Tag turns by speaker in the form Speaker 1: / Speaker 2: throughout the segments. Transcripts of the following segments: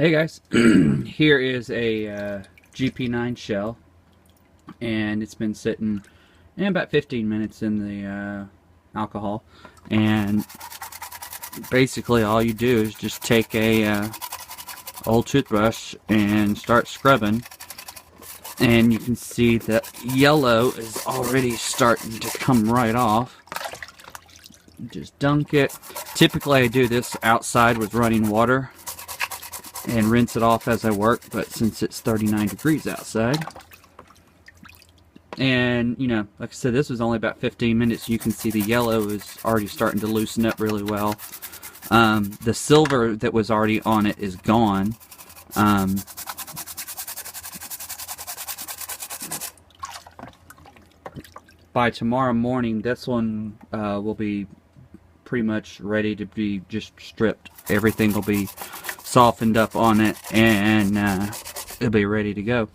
Speaker 1: Hey guys, here is a GP9 shell, and it's been sitting about 15 minutes in the alcohol. And basically all you do is just take a old toothbrush and start scrubbing, and you can see that yellow is already starting to come right off. Just dunk it. Typically I do this outside with running water and rinse it off as I work, but since it's 39 degrees outside, and you know, like I said, this was only about 15 minutes, you can see the yellow is already starting to loosen up really well. The silver that was already on it is gone. By tomorrow morning, this one will be pretty much ready to be just stripped. Everything will be softened up on it, and it'll be ready to go.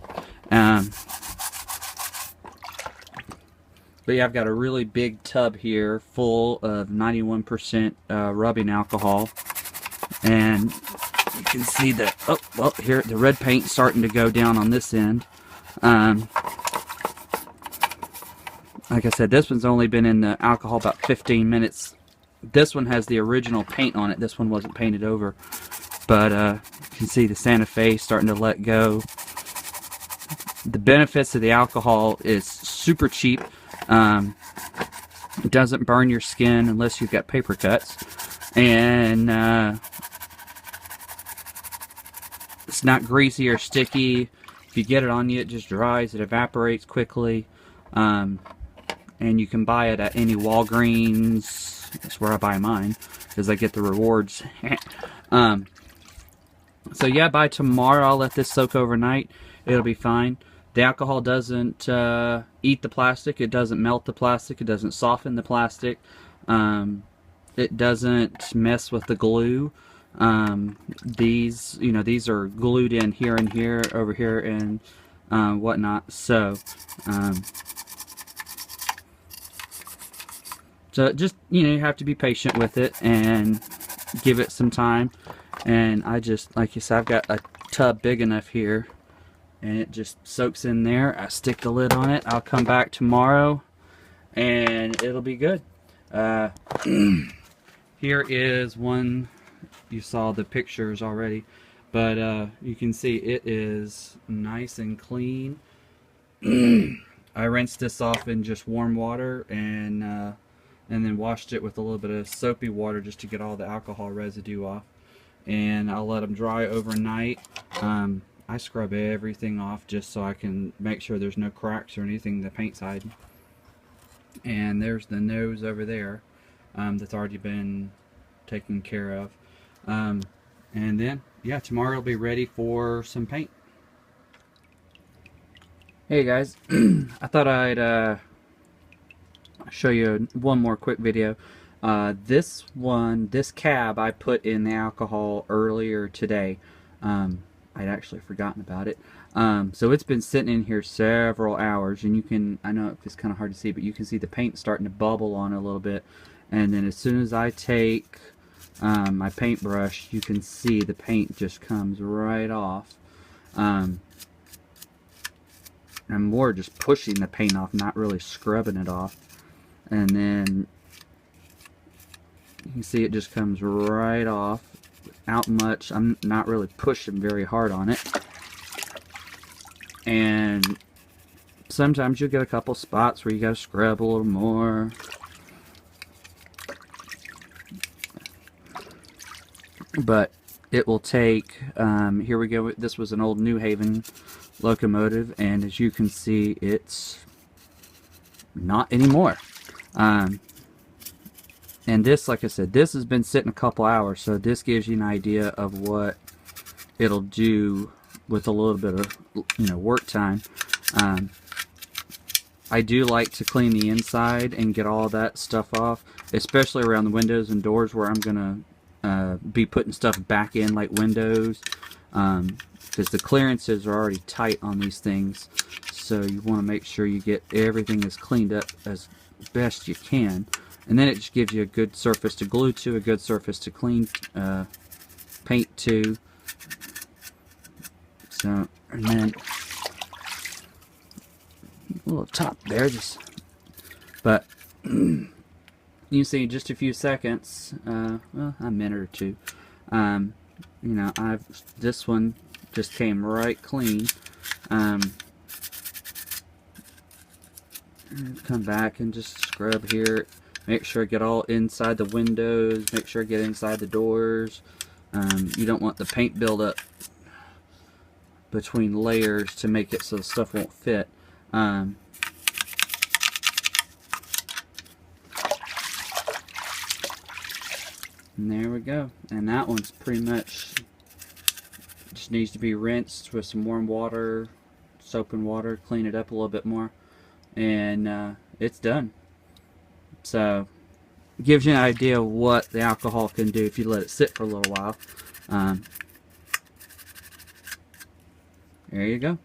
Speaker 1: But yeah, I've got a really big tub here full of 91% rubbing alcohol, and you can see that, oh, well, here the red paint's starting to go down on this end. Like I said, this one's only been in the alcohol about 15 minutes. This one has the original paint on it. This one wasn't painted over. But you can see the Santa Fe starting to let go. The benefits of the alcohol is super cheap. It doesn't burn your skin unless you've got paper cuts. And it's not greasy or sticky. If you get it on you, it just dries. It evaporates quickly. And you can buy it at any Walgreens. That's where I buy mine, because I get the rewards. So yeah, by tomorrow I'll let this soak overnight. It'll be fine. The alcohol doesn't eat the plastic. It doesn't melt the plastic. It doesn't soften the plastic. It doesn't mess with the glue. These are glued in here and here, over here, and whatnot. So just, you have to be patient with it and give it some time. And I just, like you said, I've got a tub big enough here, and it just soaks in there. I stick the lid on it. I'll come back tomorrow, and it'll be good. Here is one. You saw the pictures already, but you can see it is nice and clean. I rinsed this off in just warm water, and then washed it with a little bit of soapy water just to get all the alcohol residue off. And I'll let them dry overnight. I scrub everything off just so I can make sure there's no cracks or anything the paint's hiding. And there's the nose over there that's already been taken care of. And then, yeah, tomorrow I'll be ready for some paint. Hey guys, I thought I'd show you one more quick video. This cab I put in the alcohol earlier today. I'd actually forgotten about it. So it's been sitting in here several hours, and you can, I know it's kind of hard to see, but you can see the paint starting to bubble on it a little bit. And then as soon as I take my paintbrush, you can see the paint just comes right off. I'm more just pushing the paint off, not really scrubbing it off. And then you can see it just comes right off without much. I'm not really pushing very hard on it. And sometimes you'll get a couple spots where you gotta scrub a little more. But it will take, here we go, this was an old New Haven locomotive, and as you can see, it's not anymore. And this, like I said, this has been sitting a couple hours, so this gives you an idea of what it'll do with a little bit of, work time. I do like to clean the inside and get all that stuff off, especially around the windows and doors where I'm gonna be putting stuff back in, like windows, because the clearances are already tight on these things. So you want to make sure you get everything as cleaned up as best you can. And then it just gives you a good surface to glue to, a good surface to clean paint to. So, and then a little top there, just, but you can see in just a few seconds, well, a minute or two, you know, this one just came right clean. Come back and just scrub here. Make sure I get all inside the windows. Make sure I get inside the doors. You don't want the paint buildup between layers to make it so the stuff won't fit. And there we go. And that one's pretty much just needs to be rinsed with some warm water, soap and water, clean it up a little bit more, and it's done. So gives you an idea of what the alcohol can do if you let it sit for a little while. There you go.